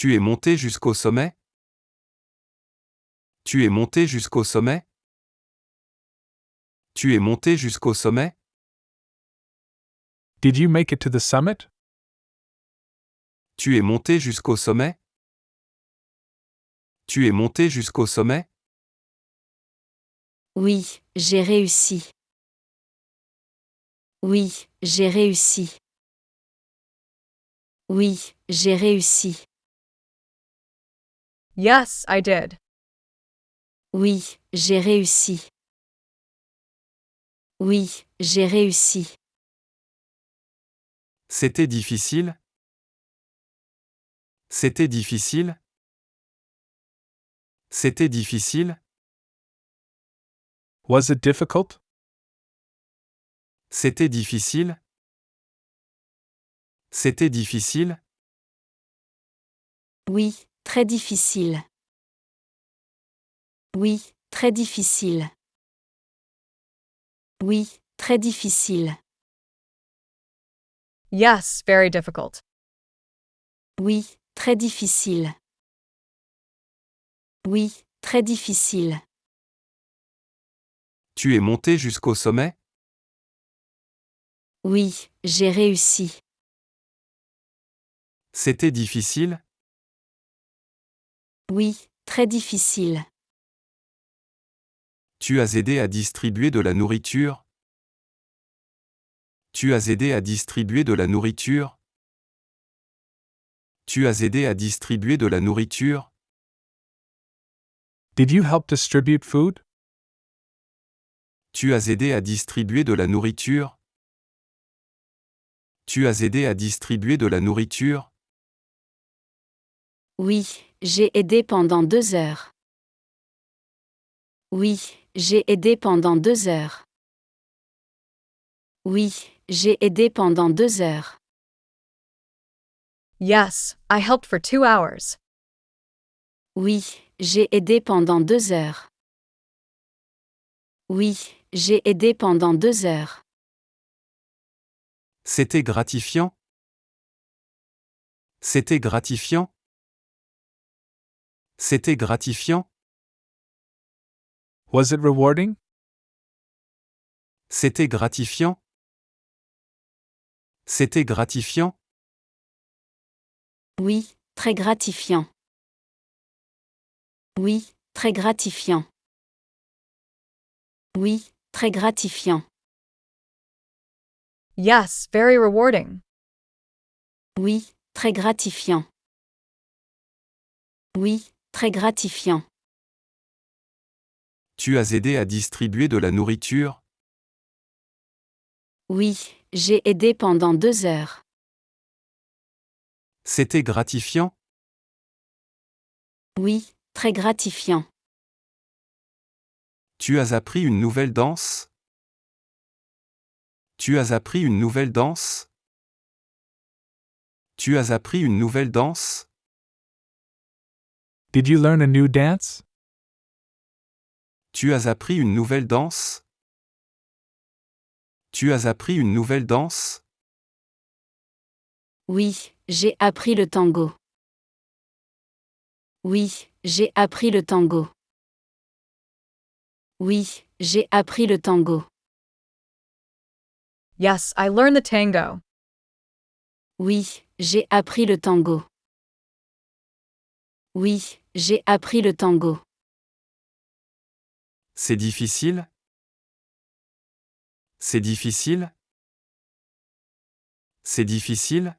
Tu es monté jusqu'au sommet? Tu es monté jusqu'au sommet? Tu es monté jusqu'au sommet? Did you make it to the summit? Tu es monté jusqu'au sommet? Tu es monté jusqu'au sommet? Oui, j'ai réussi. Oui, j'ai réussi. Oui, j'ai réussi. Yes, I did. Oui, j'ai réussi. Oui, j'ai réussi. C'était difficile? C'était difficile? C'était difficile? Was it difficult? C'était difficile? C'était difficile? Oui, très difficile. Oui, très difficile. Oui, très difficile. Yes, very difficult. Oui, très difficile. Oui, très difficile. Tu es monté jusqu'au sommet? Oui, j'ai réussi. C'était difficile? Oui, très difficile. Tu as aidé à distribuer de la nourriture? Tu as aidé à distribuer de la nourriture? Tu as aidé à distribuer de la nourriture? Did you help distribute food? Tu as aidé à distribuer de la nourriture? Tu as aidé à distribuer de la nourriture? Oui, j'ai aidé pendant 2 heures. Oui, j'ai aidé pendant 2 heures. Oui, j'ai aidé pendant 2 heures. Yes, I helped for 2 hours. Oui, j'ai aidé pendant 2 heures. Oui, j'ai aidé pendant 2 heures. C'était gratifiant? C'était gratifiant? C'était gratifiant? Was it rewarding? C'était gratifiant? C'était gratifiant? Oui, très gratifiant. Oui, très gratifiant. Oui, très gratifiant. Yes, very rewarding. Oui, très gratifiant. Oui, très gratifiant. Tu as aidé à distribuer de la nourriture? Oui, j'ai aidé pendant 2 heures. C'était gratifiant? Oui, très gratifiant. Tu as appris une nouvelle danse? Tu as appris une nouvelle danse? Tu as appris une nouvelle danse? Did you learn a new dance? Tu as appris une nouvelle danse? Tu as appris une nouvelle danse? Oui, j'ai appris le tango. Oui, j'ai appris le tango. Oui, j'ai appris le tango. Yes, I learned the tango. Oui, j'ai appris le tango. Oui, j'ai appris le tango. C'est difficile? C'est difficile? C'est difficile?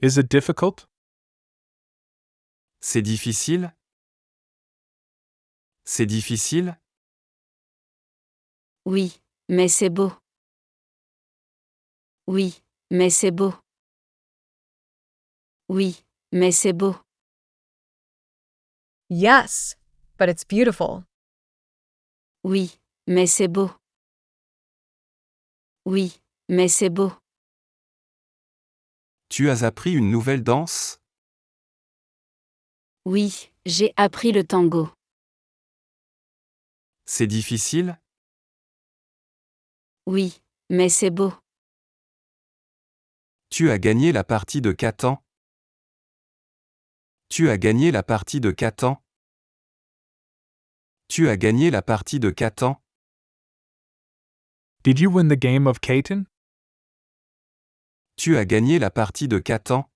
Is it difficult? C'est difficile? C'est difficile? Oui, mais c'est beau. Oui, mais c'est beau. Oui, mais c'est beau. Yes, but it's beautiful. Oui, mais c'est beau. Oui, mais c'est beau. Tu as appris une nouvelle danse? Oui, j'ai appris le tango. C'est difficile? Oui, mais c'est beau. Tu as gagné la partie de Catan? Tu as gagné la partie de Catan. Tu as gagné la partie de Catan. Did you win the game of Catan? Tu as gagné la partie de Catan.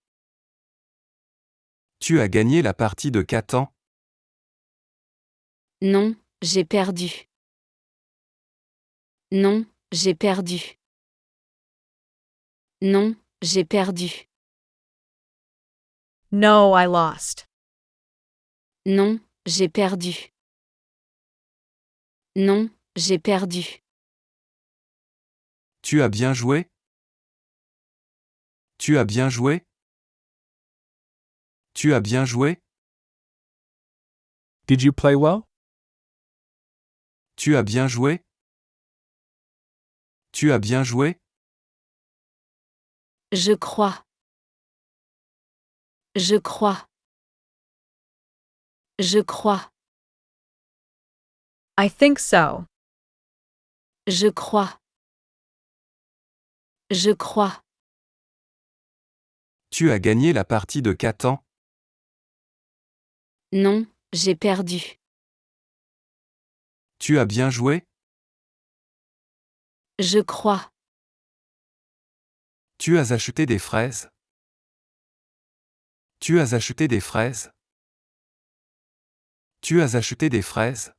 Tu as gagné la partie de Catan. Non, j'ai perdu. Non, j'ai perdu. Non, j'ai perdu. No, I lost. Non, j'ai perdu. Non, j'ai perdu. Tu as bien joué? Tu as bien joué? Tu as bien joué? Did you play well? Tu as bien joué? Tu as bien joué? Je crois. Je crois. Je crois. I think so. Je crois. Je crois. Tu as gagné la partie de Catan. Non, j'ai perdu. Tu as bien joué? Je crois. Tu as acheté des fraises? Tu as acheté des fraises? Tu as acheté des fraises?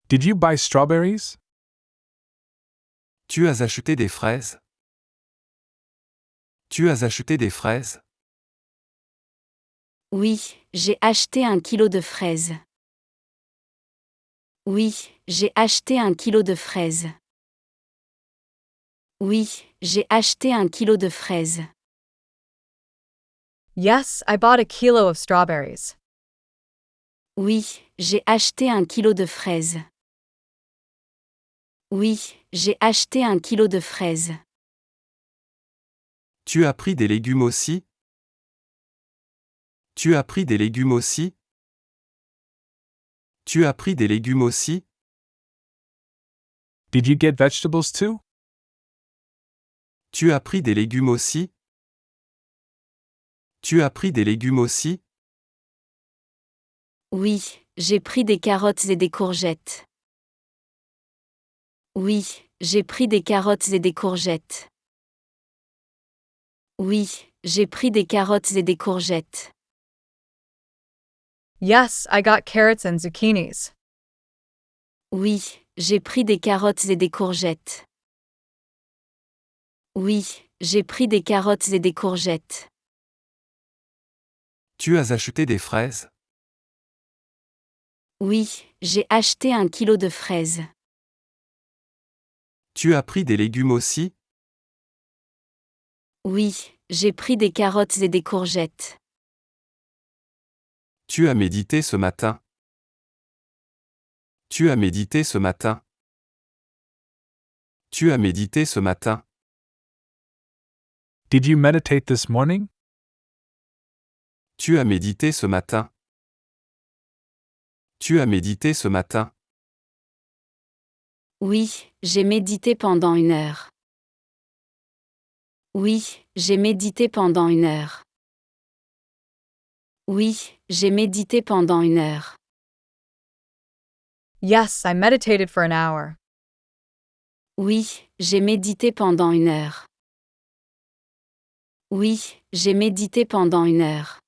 Did you buy strawberries? Tu as acheté des fraises? Tu as acheté des fraises? Oui, j'ai acheté 1 kilo de fraises. Oui, j'ai acheté 1 kilo de fraises. Oui, j'ai acheté 1 kilo de fraises. Yes, I bought a kilo of strawberries. Oui, j'ai acheté 1 kilo de fraises. Oui, j'ai acheté 1 kilo de fraises. Tu as pris des légumes aussi? Tu as pris des légumes aussi? Tu as pris des légumes aussi? Did you get vegetables too? Tu as pris des légumes aussi? Tu as pris des légumes aussi? Oui, j'ai pris des carottes et des courgettes. Oui, j'ai pris des carottes et des courgettes. Oui, j'ai pris des carottes et des courgettes. Yes, I got carrots and zucchinis. Oui, j'ai pris des carottes et des courgettes. Oui, j'ai pris des carottes et des courgettes. Tu as acheté des fraises? Oui, j'ai acheté 1 kilo de fraises. Tu as pris des légumes aussi? Oui, j'ai pris des carottes et des courgettes. Tu as médité ce matin? Tu as médité ce matin? Tu as médité ce matin? Did you meditate this morning? Tu as médité ce matin? Tu as médité ce matin? Oui, j'ai médité pendant 1 heure. Oui, j'ai médité pendant 1 heure. Oui, j'ai médité pendant 1 heure. Yes, I meditated for an hour. Oui, j'ai médité pendant 1 heure. Oui, j'ai médité pendant 1 heure.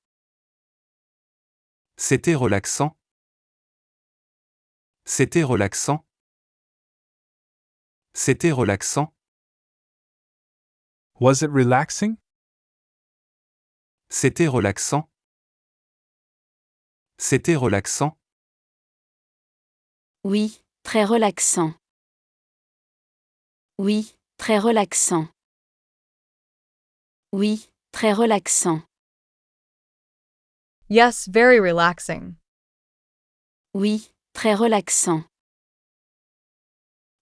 C'était relaxant? C'était relaxant? C'était relaxant? Was it relaxing? C'était relaxant? C'était relaxant? Oui, très relaxant. Oui, très relaxant. Oui, très relaxant. Yes, very relaxing. Oui, très relaxant.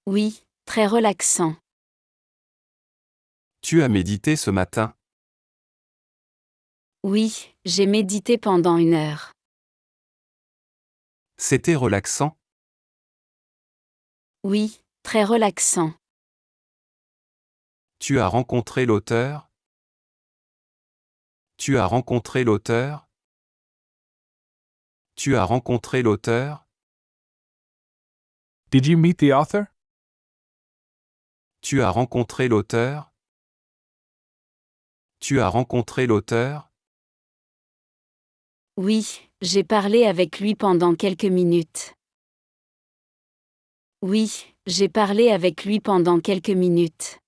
Oui, très relaxant. Tu as médité ce matin? Oui, j'ai médité pendant 1 heure. C'était relaxant? Oui, très relaxant. Tu as rencontré l'auteur? Tu as rencontré l'auteur? Tu as rencontré l'auteur? Did you meet the author? Tu as rencontré l'auteur? Tu as rencontré l'auteur? Oui, j'ai parlé avec lui pendant quelques minutes. Oui, j'ai parlé avec lui pendant quelques minutes.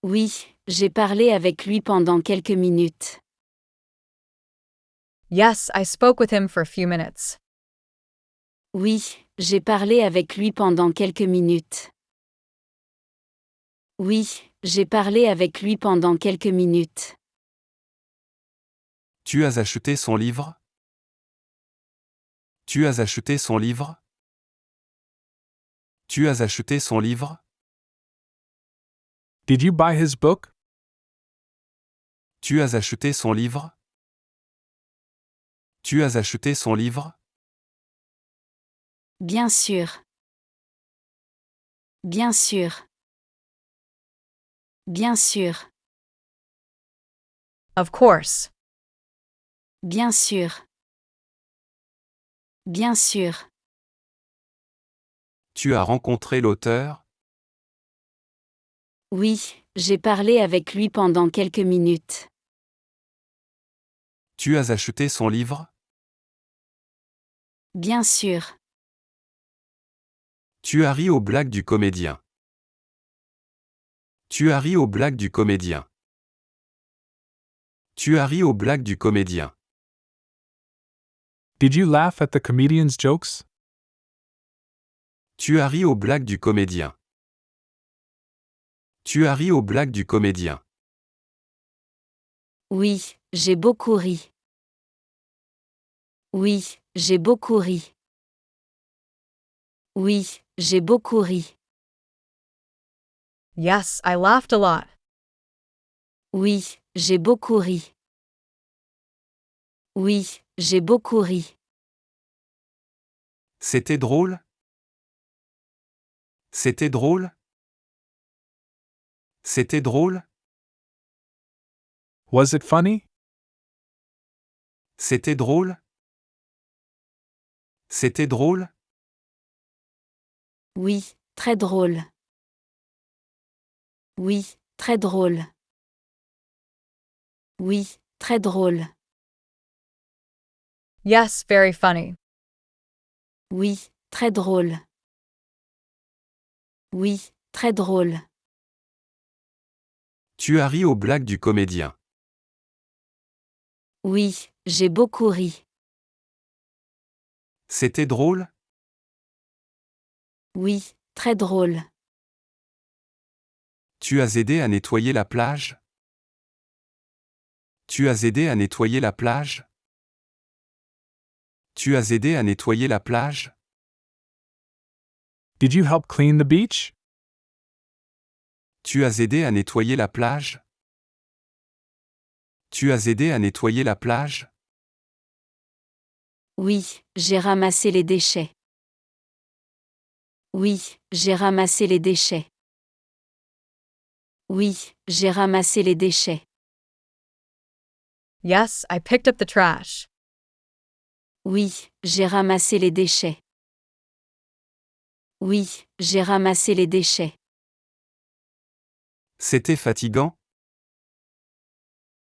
Oui, j'ai parlé avec lui pendant quelques minutes. Yes, I spoke with him for a few minutes. Oui, j'ai parlé avec lui pendant quelques minutes. Oui, j'ai parlé avec lui pendant quelques minutes. Tu as acheté son livre? Tu as acheté son livre? Tu as acheté son livre? Did you buy his book? Tu as acheté son livre? Tu as acheté son livre? Bien sûr. Bien sûr. Bien sûr. Of course. Bien sûr. Bien sûr. Tu as rencontré l'auteur? Oui, j'ai parlé avec lui pendant quelques minutes. Tu as acheté son livre? Bien sûr. Tu as ri aux blagues du comédien. Tu as ri aux blagues du comédien. Tu as ri aux blagues du comédien. Did you laugh at the comedian's jokes? Tu as ri aux blagues du comédien. Tu as ri aux blagues du comédien. Oui, j'ai beaucoup ri. Oui, j'ai beaucoup ri. Oui, j'ai beaucoup ri. Yes, I laughed a lot. Oui, j'ai beaucoup ri. Oui, j'ai beaucoup ri. C'était drôle? C'était drôle? C'était drôle? Was it funny? C'était drôle? C'était drôle? Oui, très drôle. Oui, très drôle. Oui, très drôle. Yes, very funny. Oui, très drôle. Oui, très drôle. Tu as ri aux blagues du comédien. Oui, j'ai beaucoup ri. C'était drôle? Oui, très drôle. Tu as aidé à nettoyer la plage? Tu as aidé à nettoyer la plage? Tu as aidé à nettoyer la plage? Did you help clean the beach? Tu as aidé à nettoyer la plage? Tu as aidé à nettoyer la plage? Oui, j'ai ramassé les déchets. Oui, j'ai ramassé les déchets. Oui, j'ai ramassé les déchets. Yes, I picked up the trash. Oui, j'ai ramassé les déchets. Oui, j'ai ramassé les déchets. C'était fatigant?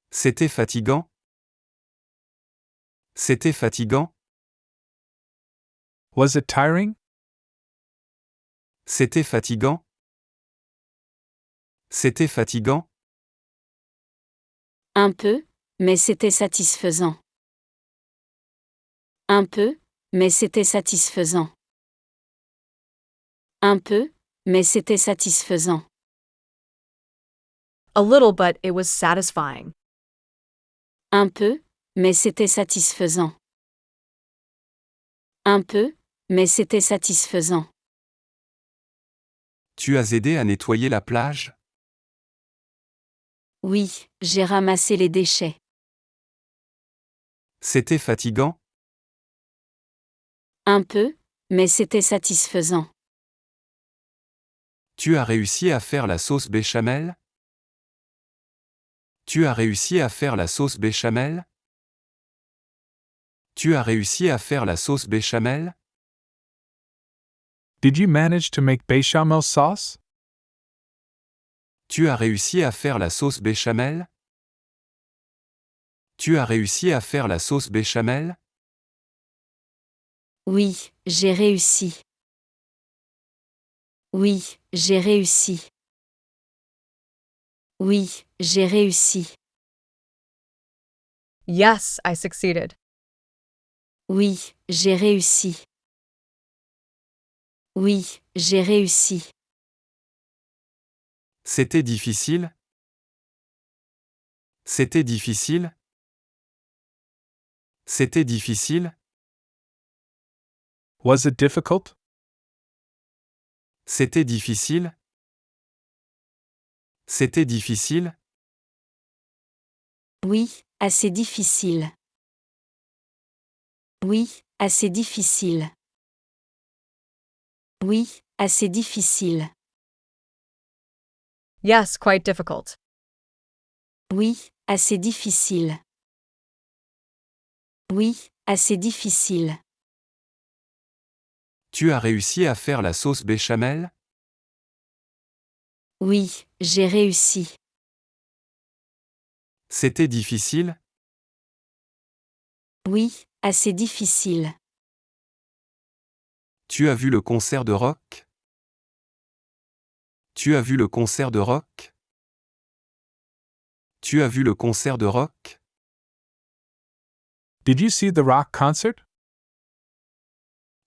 C'était fatigant? C'était fatigant? Was it tiring? C'était fatigant? C'était fatigant? Un peu, mais c'était satisfaisant. Un peu, mais c'était satisfaisant. Un peu, mais c'était satisfaisant. A little, but it was satisfying. Un peu, mais c'était satisfaisant. Un peu, mais c'était satisfaisant. Tu as aidé à nettoyer la plage? Oui, j'ai ramassé les déchets. C'était fatigant? Un peu, mais c'était satisfaisant. Tu as réussi à faire la sauce béchamel? Tu as réussi à faire la sauce béchamel? Tu as réussi à faire la sauce béchamel? Did you manage to make bechamel sauce? Tu as réussi à faire la sauce béchamel? Tu as réussi à faire la sauce béchamel? Oui, j'ai réussi. Oui, j'ai réussi. Oui, j'ai réussi. Yes, I succeeded. Oui, j'ai réussi. Oui, j'ai réussi. C'était difficile? C'était difficile? C'était difficile? Was it difficult? C'était difficile? C'était difficile? Oui, assez difficile. Oui, assez difficile. Oui, assez difficile. Yes, quite difficult. Oui, assez difficile. Oui, assez difficile. Tu as réussi à faire la sauce béchamel? Oui, j'ai réussi. C'était difficile? Oui, assez difficile. Tu as vu le concert de rock? Tu as vu le concert de rock? Tu as vu le concert de rock? Did you see the rock concert?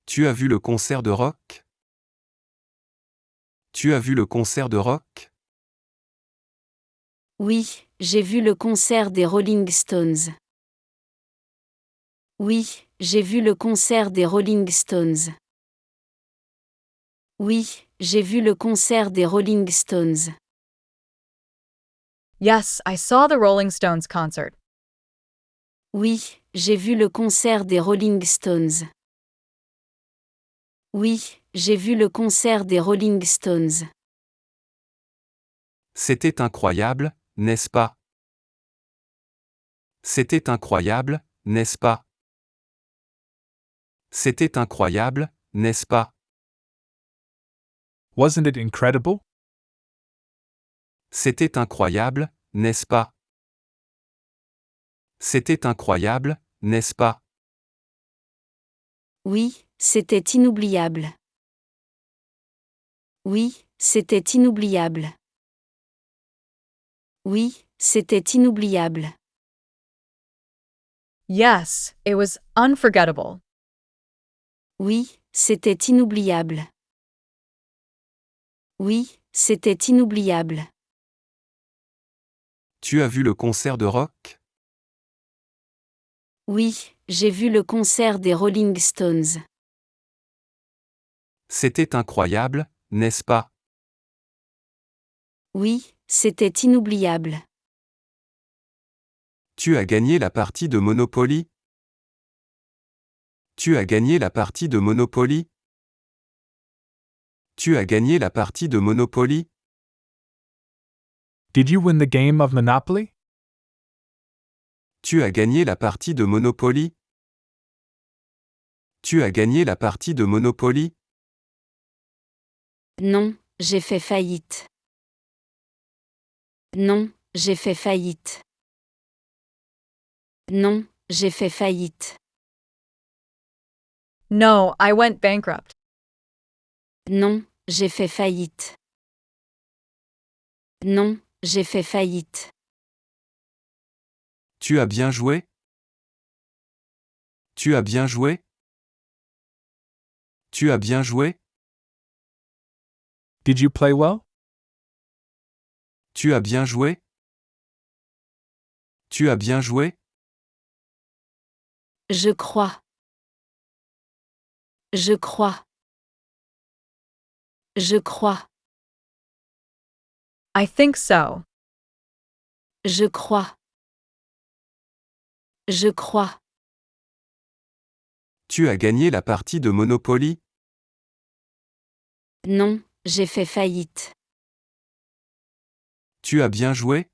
Tu as vu le concert de rock? Tu as vu le concert de rock? Oui, j'ai vu le concert des Rolling Stones. Oui, j'ai vu le concert des Rolling Stones. Oui, j'ai vu le concert des Rolling Stones. Yes, I saw the Rolling Stones concert. Oui, j'ai vu le concert des Rolling Stones. Oui, j'ai vu le concert des Rolling Stones. C'était incroyable, n'est-ce pas? C'était incroyable, n'est-ce pas? C'était incroyable, n'est-ce pas? Wasn't it incredible? C'était incroyable, n'est-ce pas? C'était incroyable, n'est-ce pas? Oui, c'était inoubliable. Oui, c'était inoubliable. Oui, c'était inoubliable. Yes, it was unforgettable. Oui, c'était inoubliable. Oui, c'était inoubliable. Tu as vu le concert de rock? Oui, j'ai vu le concert des Rolling Stones. C'était incroyable, n'est-ce pas? Oui, c'était inoubliable. Tu as gagné la partie de Monopoly? Tu as gagné la partie de Monopoly? Tu as gagné la partie de Monopoly? Did you win the game of Monopoly? Tu as gagné la partie de Monopoly? Tu as gagné la partie de Monopoly? Non, j'ai fait faillite. Non, j'ai fait faillite. Non, j'ai fait faillite. No, I went bankrupt. Non, j'ai fait faillite. Non, j'ai fait faillite. Tu as bien joué? Tu as bien joué? Tu as bien joué? Did you play well? Tu as bien joué? Tu as bien joué? Je crois. Je crois. Je crois. I think so. Je crois. Je crois. Tu as gagné la partie de Monopoly? Non, j'ai fait faillite. Tu as bien joué?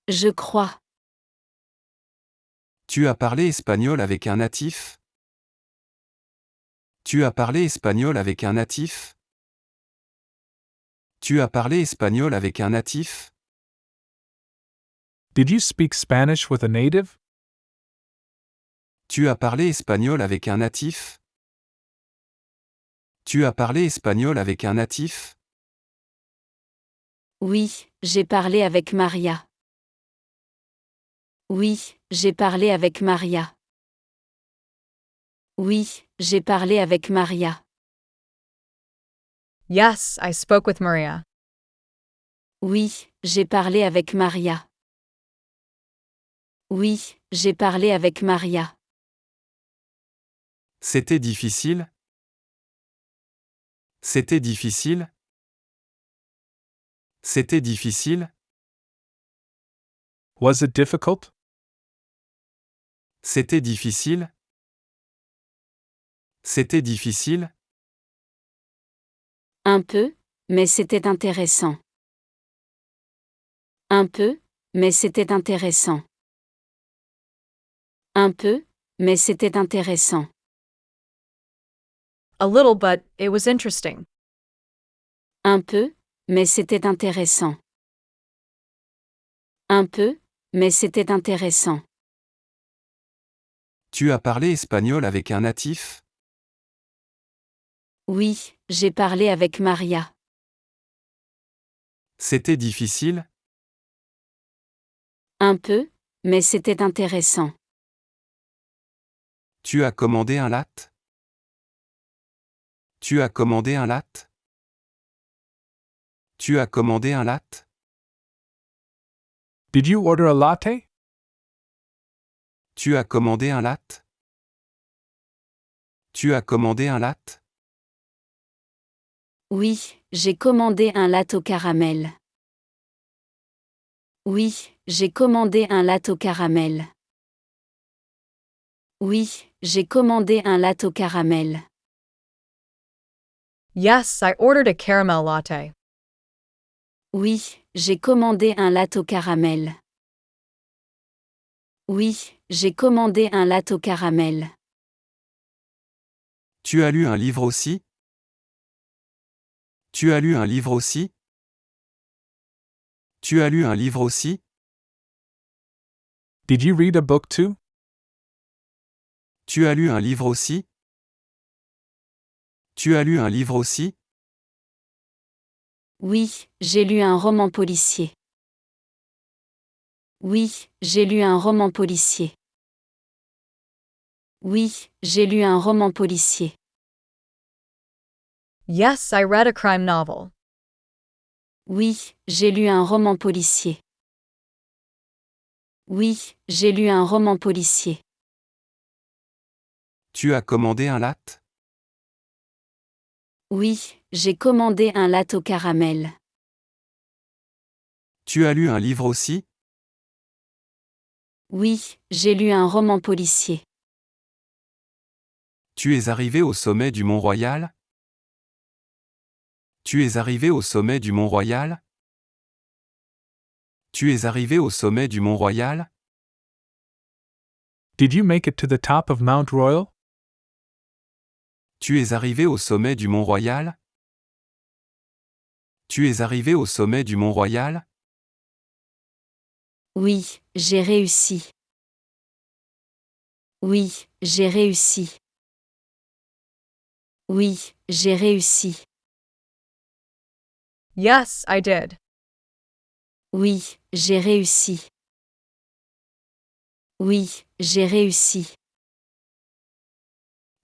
Je crois. Tu as parlé espagnol avec un natif? Tu as parlé espagnol avec un natif? Tu as parlé espagnol avec un natif? Did you speak Spanish with a native? Tu as parlé espagnol avec un natif? Tu as parlé espagnol avec un natif? Oui, j'ai parlé avec Maria. Oui, j'ai parlé avec Maria. Oui, j'ai parlé avec Maria. Yes, I spoke with Maria. Oui, j'ai parlé avec Maria. Oui, j'ai parlé avec Maria. C'était difficile? C'était difficile? C'était difficile? Was it difficult? C'était difficile? C'était difficile? Un peu, mais c'était intéressant. Un peu, mais c'était intéressant. Un peu, mais c'était intéressant. A little, but it was interesting. Un peu, mais c'était intéressant. Un peu, mais c'était intéressant. Tu as parlé espagnol avec un natif? Oui, j'ai parlé avec Maria. C'était difficile? Un peu, mais c'était intéressant. Tu as commandé un latte? Tu as commandé un latte? Tu as commandé un latte? Did you order a latte? Tu as commandé un latte? Tu as commandé un latte? Oui, j'ai commandé un latte au caramel. Oui, j'ai commandé un latte au caramel. Oui, j'ai commandé un latte au caramel. Yes, I ordered a caramel latte. Oui, j'ai commandé un latte au caramel. Oui, j'ai commandé un latte au caramel. Tu as lu un livre aussi? Tu as lu un livre aussi? Tu as lu un livre aussi? Did you read a book too? Tu as lu un livre aussi? Tu as lu un livre aussi? Oui, j'ai lu un roman policier. Oui, j'ai lu un roman policier. Oui, j'ai lu un roman policier. Yes, I read a crime novel. Oui, j'ai lu un roman policier. Oui, j'ai lu un roman policier. Tu as commandé un latte? Oui, j'ai commandé un latte au caramel. Tu as lu un livre aussi? Oui, j'ai lu un roman policier. Tu es arrivé au sommet du Mont Royal? Tu es arrivé au sommet du Mont Royal? Tu es arrivé au sommet du Mont Royal? Did you make it to the top of Mount Royal? Tu es arrivé au sommet du Mont Royal? Tu es arrivé au sommet du Mont Royal? Oui, j'ai réussi. Oui, j'ai réussi. Oui, j'ai réussi. Yes, I did. Oui, j'ai réussi. Oui, j'ai réussi.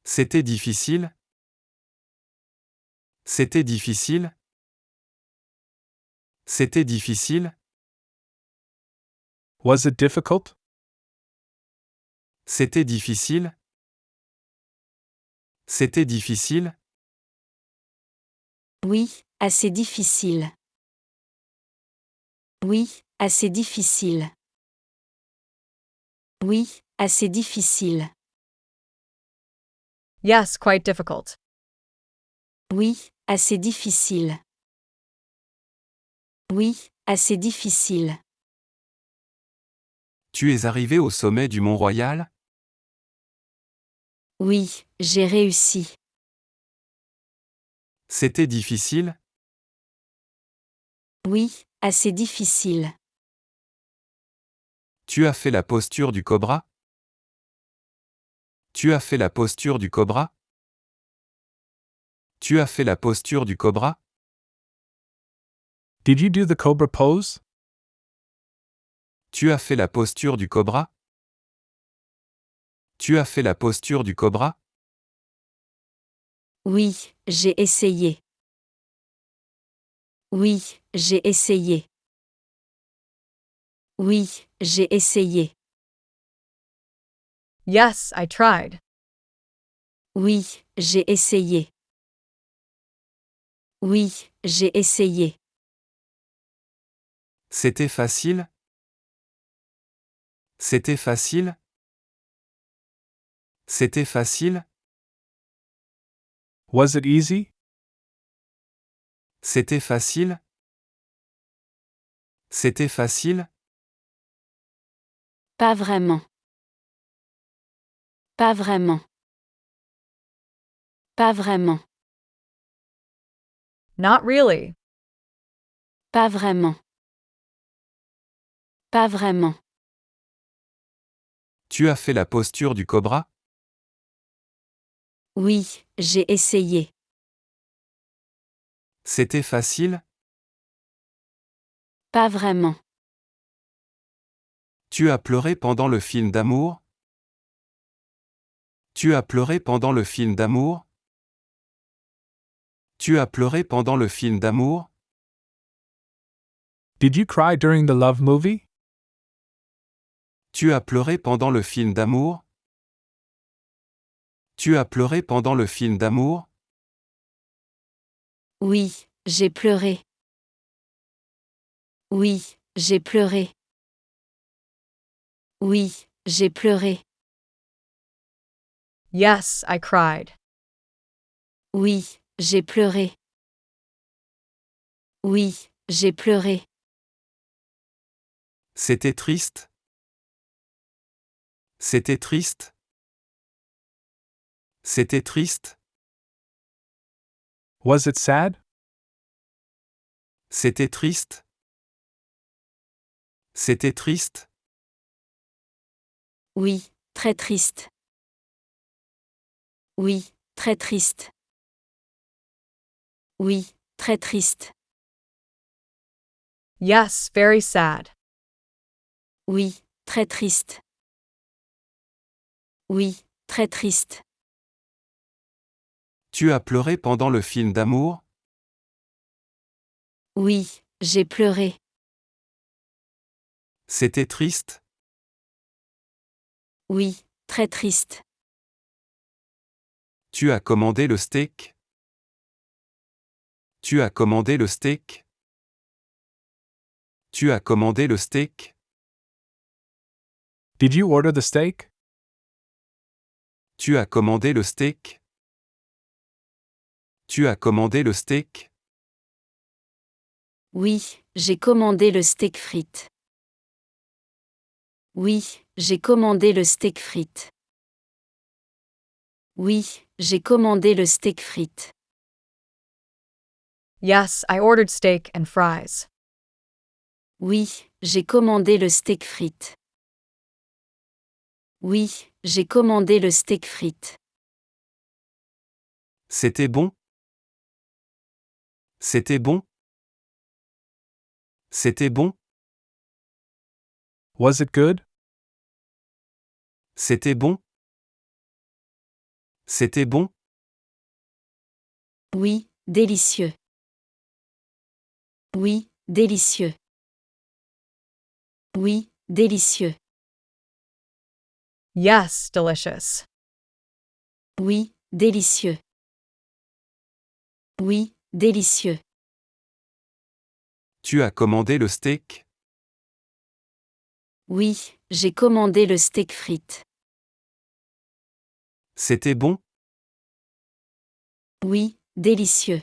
C'était difficile? C'était difficile? C'était difficile? Was it difficult? C'était difficile? C'était difficile? Oui, assez difficile. Oui, assez difficile. Oui, assez difficile. Yes, quite difficult. Oui, assez difficile. Oui, assez difficile. Tu es arrivé au sommet du Mont Royal? Oui, j'ai réussi. C'était difficile? Oui, assez difficile. Tu as fait la posture du cobra? Tu as fait la posture du cobra? Tu as fait la posture du cobra? Did you do the cobra pose? Tu as fait la posture du cobra? Tu as fait la posture du cobra? Oui, j'ai essayé. Oui, j'ai essayé. Oui, j'ai essayé. Yes, I tried. Oui, j'ai essayé. Oui, j'ai essayé. C'était facile? C'était facile? C'était facile? Was it easy? C'était facile? C'était facile? Pas vraiment. Pas vraiment. Pas vraiment. Not really. Pas vraiment. Pas vraiment. Tu as fait la posture du cobra? Oui, j'ai essayé. C'était facile? Pas vraiment. Tu as pleuré pendant le film d'amour? Tu as pleuré pendant le film d'amour? Tu as pleuré pendant le film d'amour? Did you cry during the love movie? Tu as pleuré pendant le film d'amour? Tu as pleuré pendant le film d'amour? Oui, j'ai pleuré. Oui, j'ai pleuré. Oui, j'ai pleuré. Yes, I cried. Oui, j'ai pleuré. Oui, j'ai pleuré. C'était triste? C'était triste? C'était triste? Was it sad? C'était triste? C'était triste? Oui, très triste. Oui, très triste. Oui, très triste. Yes, very sad. Oui, très triste. Oui, très triste. Tu as pleuré pendant le film d'amour? Oui, j'ai pleuré. C'était triste? Oui, très triste. Tu as commandé le steak? Tu as commandé le steak? Tu as commandé le steak? Did you order the steak? Tu as commandé le steak? Tu as commandé le steak? Oui, j'ai commandé le steak frites. Oui, j'ai commandé le steak frites. Oui, j'ai commandé le steak frites. Yes, I ordered steak and fries. Oui, j'ai commandé le steak frites. Oui, j'ai commandé le steak frites. C'était bon? C'était bon? C'était bon? Was it good? C'était bon? C'était bon? Oui, délicieux. Oui, délicieux. Oui, délicieux. Yes, delicious. Oui, délicieux. Oui, délicieux. Tu as commandé le steak? Oui, j'ai commandé le steak frites. C'était bon? Oui, délicieux.